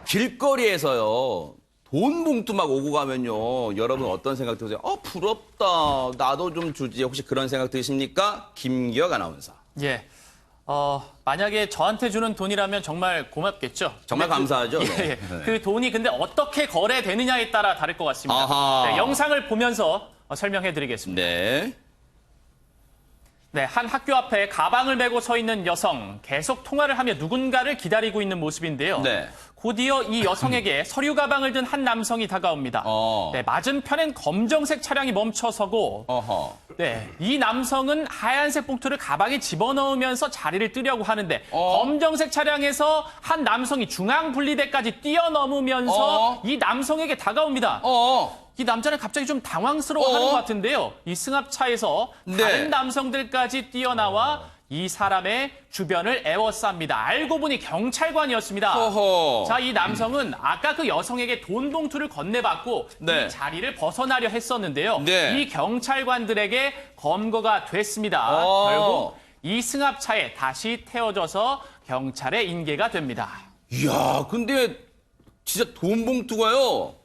길거리에서요. 돈 봉투 막 오고 가면요. 여러분 어떤 생각 드세요? 부럽다. 나도 좀 주지. 혹시 그런 생각 드십니까? 김기혁 아나운서. 예. 만약에 저한테 주는 돈이라면 정말 고맙겠죠. 정말 감사하죠. 예, 네. 예. 그 돈이 근데 어떻게 거래되느냐에 따라 다를 것 같습니다. 아하. 네, 영상을 보면서 설명해 드리겠습니다. 네. 네, 한 학교 앞에 가방을 메고 서 있는 여성, 계속 통화를 하며 누군가를 기다리고 있는 모습인데요. 네. 곧이어 이 여성에게 서류 가방을 든 한 남성이 다가옵니다. 네, 맞은편엔 검정색 차량이 멈춰서고 어허. 네, 이 남성은 하얀색 봉투를 가방에 집어넣으면서 자리를 뜨려고 하는데 검정색 차량에서 한 남성이 중앙 분리대까지 뛰어넘으면서 이 남성에게 다가옵니다. 이 남자는 갑자기 좀 당황스러워하는 것 같은데요. 이 승합차에서 다른 남성들까지 뛰어나와 이 사람의 주변을 에워쌉니다. 알고 보니 경찰관이었습니다. 자, 이 남성은 아까 그 여성에게 돈 봉투를 건네받고 네. 이 자리를 벗어나려 했었는데요. 네. 이 경찰관들에게 검거가 됐습니다. 결국 이 승합차에 다시 태워져서 경찰에 인계가 됩니다. 이야, 근데 진짜 돈 봉투가요.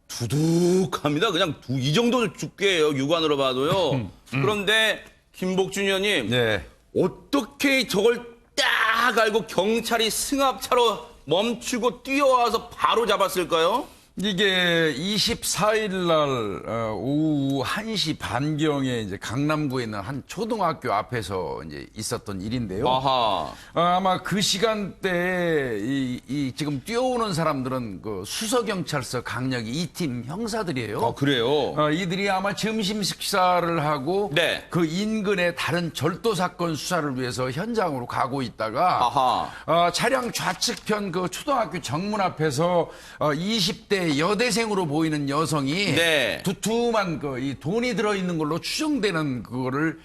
두둑합니다. 그냥 이 정도 두께예요. 육안으로 봐도요. 그런데 김복준 의원님. 네. 어떻게 저걸 딱 알고 경찰이 승합차로 멈추고 뛰어와서 바로 잡았을까요? 이게 24일 날 오후 1시 반경에 이제 강남구에 있는 한 초등학교 앞에서 이제 있었던 일인데요. 아하. 아마 그 시간대에 이 지금 뛰어오는 사람들은 그 수서경찰서 강력 2팀 형사들이에요. 그래요? 이들이 아마 점심 식사를 하고 네. 그 인근의 다른 절도 사건 수사를 위해서 현장으로 가고 있다가 차량 좌측편 그 초등학교 정문 앞에서 20대 여대생으로 보이는 여성이 네. 두툼한 이 돈이 들어있는 걸로 추정되는 그거를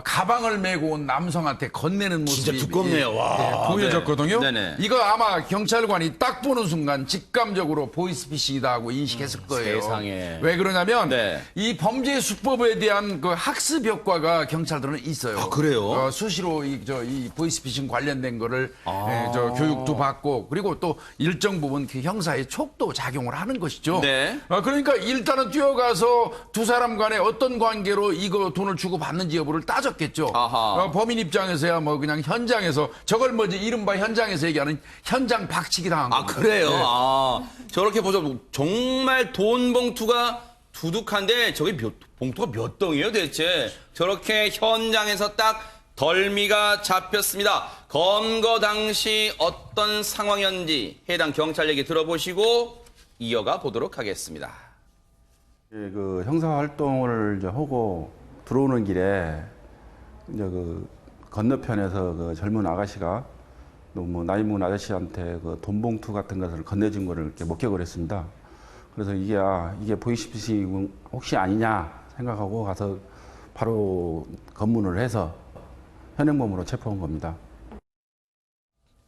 가방을 메고 온 남성한테 건네는 모습이 진짜 두껍네요. 와. 보여졌거든요. 네. 네네. 이거 아마 경찰관이 딱 보는 순간 직감적으로 보이스피싱이다 하고 인식했을 거예요. 세상에. 왜 그러냐면 네. 이 범죄 수법에 대한 그 학습 효과가 경찰들은 있어요. 그래요? 수시로 이 보이스피싱 관련된 거를 교육도 받고 그리고 또 일정 부분 그 형사의 촉도 작용을 하는 것이죠. 네. 그러니까 일단은 뛰어가서 두 사람 간에 어떤 관계로 이거 돈을 주고 받는지 여부를 따졌겠죠. 범인 입장에서야 뭐 그냥 현장에서 저걸 뭐지 이른바 현장에서 얘기하는 현장 박치기 당한 겁니다. 그래요? 네. 저렇게 보죠. 정말 돈 봉투가 두둑한데 저게 봉투가 몇 덩이에요 대체? 저렇게 현장에서 딱 덜미가 잡혔습니다. 검거 당시 어떤 상황이었는지 해당 경찰 얘기 들어보시고 이어가 보도록 하겠습니다. 그 형사 활동을 이제 하고 들어오는 길에 이제 그 건너편에서 그 젊은 아가씨가 너무 나이 먹은 아저씨한테 그 돈 봉투 같은 것을 건네준 거를 이렇게 목격을 했습니다. 그래서 이게 보이스피싱 혹시 아니냐 생각하고 가서 바로 검문을 해서 현행범으로 체포한 겁니다.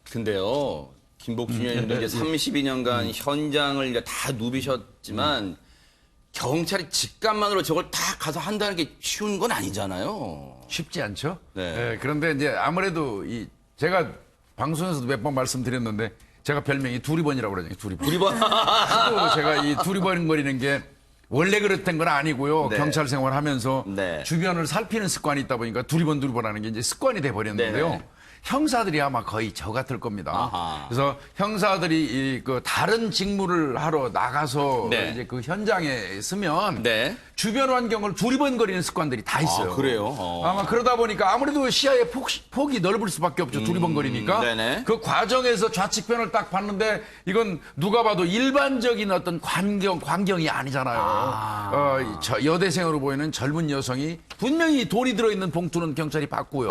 근데요, 김복준 의원님도 이제 32년간 현장을 이제 다 누비셨지만 경찰이 직감만으로 저걸 다 가서 한다는 게 쉬운 건 아니잖아요. 쉽지 않죠. 네. 그런데 이제 아무래도 제가 방송에서도 몇 번 말씀드렸는데 제가 별명이 두리번이라고 그러잖아요. 두리번. 두리번. 하도 제가 이 두리번거리는 게 원래 그랬던 건 아니고요. 네. 경찰 생활하면서 네. 주변을 살피는 습관이 있다 보니까 두리번하는 게 이제 습관이 돼 버렸는데요. 네네. 형사들이 아마 거의 저 같을 겁니다. 아하. 그래서 형사들이 그 다른 직무를 하러 나가서 네. 이제 그 현장에 있으면 네. 주변 환경을 두리번거리는 습관들이 다 있어요. 그래요? 아마 그러다 보니까 아무래도 시야의 폭이 넓을 수밖에 없죠. 두리번거리니까. 네네. 그 과정에서 좌측편을 딱 봤는데 이건 누가 봐도 일반적인 어떤 광경이 아니잖아요. 저 여대생으로 보이는 젊은 여성이 분명히 돈이 들어있는 봉투는 경찰이 받고요.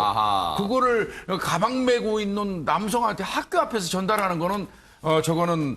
그거를 가방 메고 있는 남성한테 학교 앞에서 전달하는 거는 저거는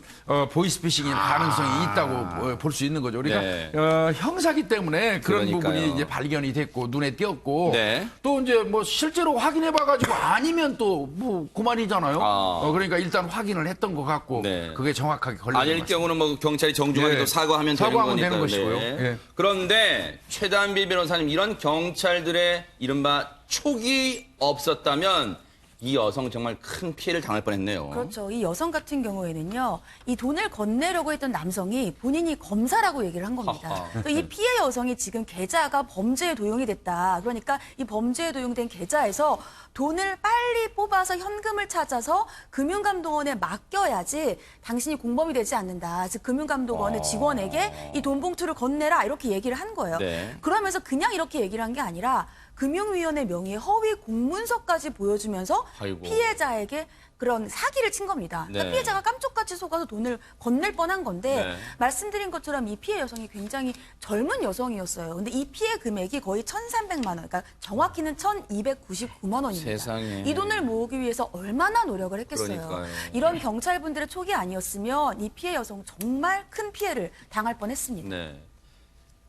보이스피싱의 가능성이 있다고 볼 수 있는 거죠. 그러니까 네. 형사기 때문에 그런 그러니까요. 부분이 이제 발견이 됐고 눈에 띄었고 네. 또 이제 뭐 실제로 확인해 봐가지고 아니면 또 뭐 그만이잖아요. 그러니까 일단 확인을 했던 것 같고 네. 그게 정확하게 걸린 아닐 경우는 뭐 경찰이 정중하게 예. 또 사과하면 사과하면 되는 되는 거니까요. 것이고요. 네. 예. 그런데 최단bil 변호사님 이런 경찰들의 이른바 촉이 없었다면 이 여성 정말 큰 피해를 당할 뻔했네요. 그렇죠. 이 여성 같은 경우에는요, 이 돈을 건네려고 했던 남성이 본인이 검사라고 얘기를 한 겁니다. 또 이 피해 여성이 지금 계좌가 범죄에 도용이 됐다. 그러니까 이 범죄에 도용된 계좌에서 돈을 빨리 뽑아서 현금을 찾아서 금융감독원에 맡겨야지 당신이 공범이 되지 않는다. 즉 금융감독원의 직원에게 이 돈 봉투를 건네라 이렇게 얘기를 한 거예요. 네. 그러면서 그냥 이렇게 얘기를 한 게 아니라 금융위원회 명의의 허위 공문서까지 보여주면서 아이고. 피해자에게 그런 사기를 친 겁니다. 그러니까 네. 피해자가 깜짝같이 속아서 돈을 건넬 뻔한 건데 네. 말씀드린 것처럼 이 피해 여성이 굉장히 젊은 여성이었어요. 근데 이 피해 금액이 거의 1,300만 원, 그러니까 정확히는 1,299만 원입니다. 세상에. 이 돈을 모으기 위해서 얼마나 노력을 했겠어요. 그러니까요. 이런 경찰분들의 촉이 아니었으면 이 피해 여성 정말 큰 피해를 당할 뻔했습니다. 네.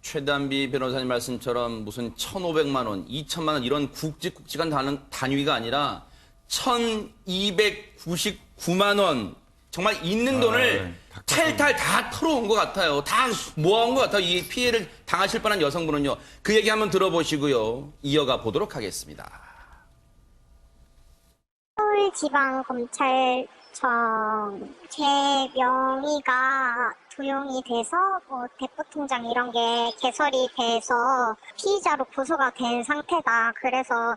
최단비 변호사님 말씀처럼 무슨 1,500만 원, 2,000만 원 이런 굵직굵직한 단위가 아니라 1,299만 원. 정말 있는 돈을 탈탈 다 털어온 것 같아요. 다 모아온 것 같아요. 이 피해를 당하실 뻔한 여성분은요. 그 얘기 한번 들어보시고요. 이어가 보도록 하겠습니다. 서울지방검찰청 제 명의가 도용이 돼서 뭐 대포통장 이런 게 개설이 돼서 피의자로 고소가 된 상태다. 그래서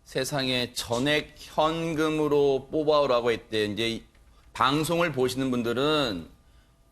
세상에 전액 현금으로 뽑아오라고 했대. 이제 방송을 보시는 분들은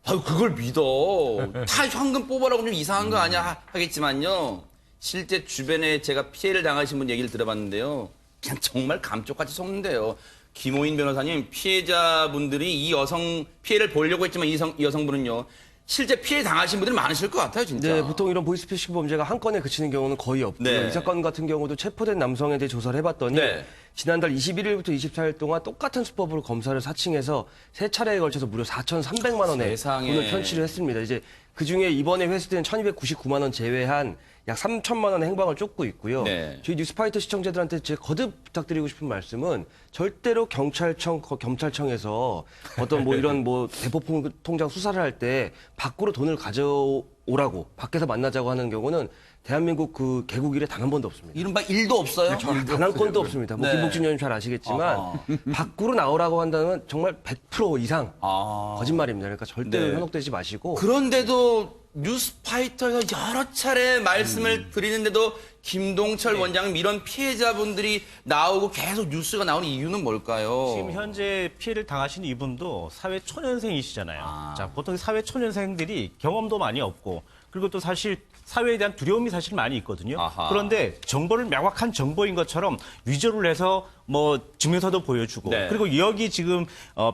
아유 그걸 믿어. 다 현금 뽑아라고 좀 이상한 거 아니야 하겠지만요. 실제 주변에 제가 피해를 당하신 분 얘기를 들어봤는데요. 그냥 정말 감쪽같이 속는데요. 김호인 변호사님, 피해자분들이 이 여성 피해를 보려고 했지만 이 여성분은요. 실제 피해 당하신 분들이 많으실 것 같아요, 진짜. 네, 보통 이런 보이스피싱 범죄가 한 건에 그치는 경우는 거의 없고요. 네. 이 사건 같은 경우도 체포된 남성에 대해 조사를 해봤더니 네. 지난달 21일부터 24일 동안 똑같은 수법으로 검사를 사칭해서 세 차례에 걸쳐서 무려 4,300만 원의 세상에. 돈을 편취를 했습니다. 이제 그중에 이번에 회수된 1,299만 원 제외한 약 3천만 원의 행방을 쫓고 있고요. 네. 저희 뉴스파이터 시청자들한테 제 거듭 부탁드리고 싶은 말씀은 절대로 경찰청에서 어떤 뭐 이런 뭐 대포 통장 수사를 할 때 밖으로 돈을 가져오라고 밖에서 만나자고 하는 경우는 대한민국 그 개국 이래 단 한 번도 없습니다. 이른바 일도 없어요? 단 한 건도 없습니다. 뭐 네. 김복진 의원님 잘 아시겠지만 밖으로 나오라고 한다면 정말 100% 이상 거짓말입니다. 그러니까 절대로 네. 현혹되지 마시고 그런데도 뉴스파이터에서 여러 차례 말씀을 드리는데도 김동철 원장님 이런 피해자분들이 나오고 계속 뉴스가 나오는 이유는 뭘까요? 지금 현재 피해를 당하신 이분도 사회 초년생이시잖아요. 자, 보통 사회 초년생들이 경험도 많이 없고 그리고 또 사실 사회에 대한 두려움이 사실 많이 있거든요. 아하. 그런데 정보를 명확한 정보인 것처럼 위조를 해서 뭐 증명서도 보여주고 네. 그리고 여기 지금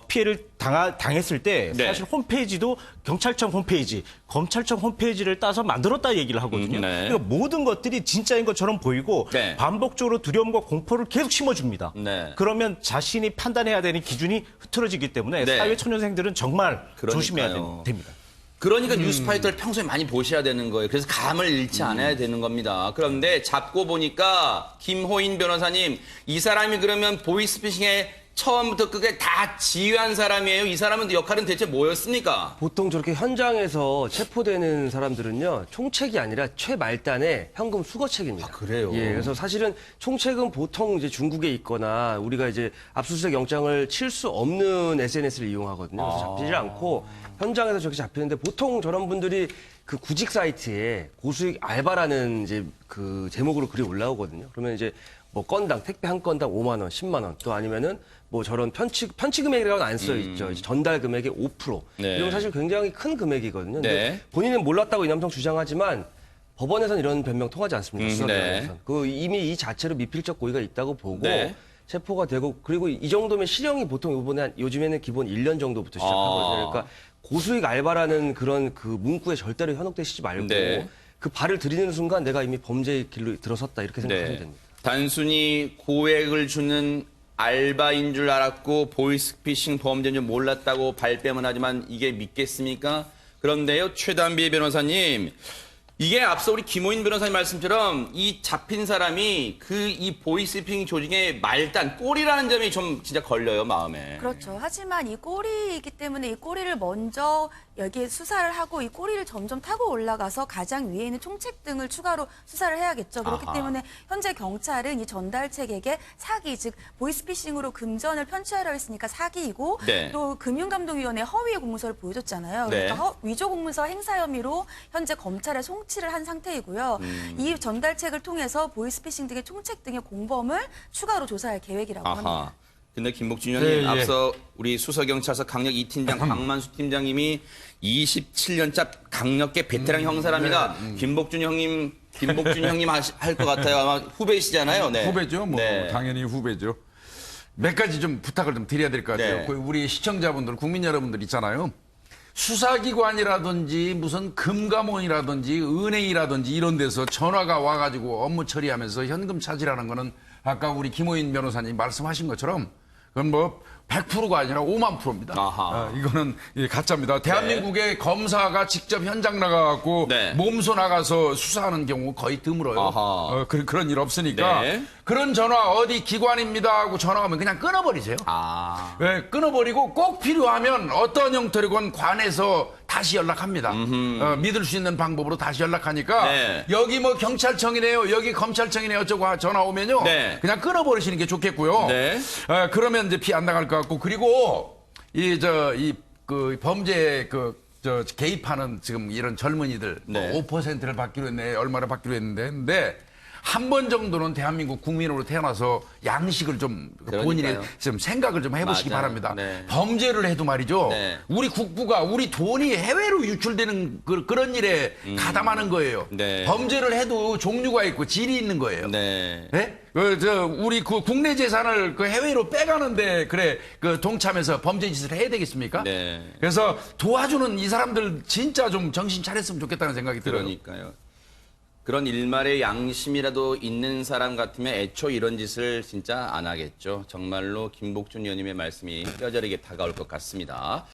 피해를 당했을 때 네. 사실 홈페이지도 경찰청 홈페이지, 검찰청 홈페이지를 따서 만들었다 얘기를 하거든요. 네. 그러니까 모든 것들이 진짜인 것처럼 보이고 네. 반복적으로 두려움과 공포를 계속 심어줍니다. 네. 그러면 자신이 판단해야 되는 기준이 흐트러지기 때문에 네. 사회 초년생들은 정말 조심해야 그러니까요. 됩니다. 그러니까 뉴스파이터를 평소에 많이 보셔야 되는 거예요. 그래서 감을 잃지 않아야 되는 겁니다. 그런데 잡고 보니까 김호인 변호사님, 이 사람이 그러면 보이스피싱에 처음부터 끝까지 다 지휘한 사람이에요? 이 사람은 역할은 대체 뭐였습니까? 보통 저렇게 현장에서 체포되는 사람들은요, 총책이 아니라 최말단의 현금 수거책입니다. 그래요? 예, 그래서 사실은 총책은 보통 이제 중국에 있거나 우리가 이제 압수수색 영장을 칠 수 없는 SNS를 이용하거든요. 그래서 잡히질 않고 현장에서 저렇게 잡히는데 보통 저런 분들이 그 구직 사이트에 고수익 알바라는 이제 그 제목으로 글이 올라오거든요. 그러면 이제 뭐 건당 택배 한 건당 5만 원, 10만 원, 또 아니면은 뭐 저런 편취 금액이라고는 안 써 있죠. 전달 금액의 5%. 네. 이건 사실 굉장히 큰 금액이거든요. 근데 네. 본인은 몰랐다고 이 남성 주장하지만 법원에서는 이런 변명 통하지 않습니다. 수사기관에서는. 네. 그 이미 이 자체로 미필적 고의가 있다고 보고 네. 체포가 되고 그리고 이 정도면 실형이 보통 요즘에는 기본 1년 정도부터 시작하거든요. 그러니까 고수익 알바라는 그런 그 문구에 절대로 현혹되시지 말고 네. 그 발을 들이는 순간 내가 이미 범죄의 길로 들어섰다 이렇게 생각하시면 됩니다. 단순히 고액을 주는 알바인 줄 알았고 보이스피싱 범죄인 줄 몰랐다고 발뺌은 하지만 이게 믿겠습니까? 그런데요, 최단비 변호사님, 이게 앞서 우리 김호인 변호사님 말씀처럼 이 잡힌 사람이 이 보이스피싱 조직의 말단, 꼬리라는 점이 좀 진짜 걸려요, 마음에. 그렇죠. 하지만 이 꼬리이기 때문에 이 꼬리를 먼저 여기에 수사를 하고 이 꼬리를 점점 타고 올라가서 가장 위에 있는 총책 등을 추가로 수사를 해야겠죠. 그렇기 아하. 때문에 현재 경찰은 이 전달책에게 사기, 즉 보이스피싱으로 금전을 편취하려 했으니까 사기이고 네. 또 금융감독위원회 허위 공문서를 보여줬잖아요. 그러니까 네. 위조 공문서 행사 혐의로 현재 검찰에 송치를 한 상태이고요. 이 전달책을 통해서 보이스피싱 등의 총책 등의 공범을 추가로 조사할 계획이라고 합니다. 아하. 근데 김복준 의원님 예. 앞서 우리 수서경찰서 강력 2팀장 강만수 팀장님이 27년차 강력계 베테랑 형사랍니다. 김복준 형님 할 것 같아요. 아마 후배시잖아요. 네. 후배죠. 뭐 네. 당연히 후배죠. 몇 가지 좀 부탁을 좀 드려야 될 것 같아요. 네. 그 우리 시청자분들, 국민 여러분들 있잖아요. 수사기관이라든지 무슨 금감원이라든지 은행이라든지 이런 데서 전화가 와가지고 업무 처리하면서 현금 차지라는 거는 아까 우리 김호인 변호사님 말씀하신 것처럼 그건 뭐 100%가 아니라 5만 %입니다. 아하. 이거는 가짜입니다. 대한민국의 검사가 직접 현장 나가갖고 네. 몸소 나가서 수사하는 경우 거의 드물어요. 아하. 그런 일 없으니까 네. 그런 전화 어디 기관입니다 하고 전화하면 그냥 끊어버리세요. 아. 네, 끊어버리고 꼭 필요하면 어떤 형태로건 관에서 다시 연락합니다. 믿을 수 있는 방법으로 다시 연락하니까 네. 여기 뭐 경찰청이네요, 여기 검찰청이네요, 어쩌고 전화 오면요, 네. 그냥 끊어버리시는 게 좋겠고요. 네. 그러면 이제 피 안 나갈 것 같고 그리고 그 범죄 개입하는 지금 이런 젊은이들 네. 뭐 5%를 받기로 했네, 얼마를 받기로 했는데 근데 한 번 정도는 대한민국 국민으로 태어나서 양식을 좀 본인의 그러니까요. 좀 생각을 좀 해보시기 맞아요. 바랍니다. 네. 범죄를 해도 말이죠. 네. 우리 국부가 우리 돈이 해외로 유출되는 그런 일에 가담하는 거예요. 네. 범죄를 해도 종류가 있고 질이 있는 거예요. 네. 네? 우리 국내 재산을 해외로 빼가는데 동참해서 범죄 짓을 해야 되겠습니까? 네. 그래서 도와주는 이 사람들 진짜 좀 정신 차렸으면 좋겠다는 생각이 들어요. 그러니까요. 그런 일말의 양심이라도 있는 사람 같으면 애초 이런 짓을 진짜 안 하겠죠. 정말로 김복준 의원님의 말씀이 뼈저리게 다가올 것 같습니다.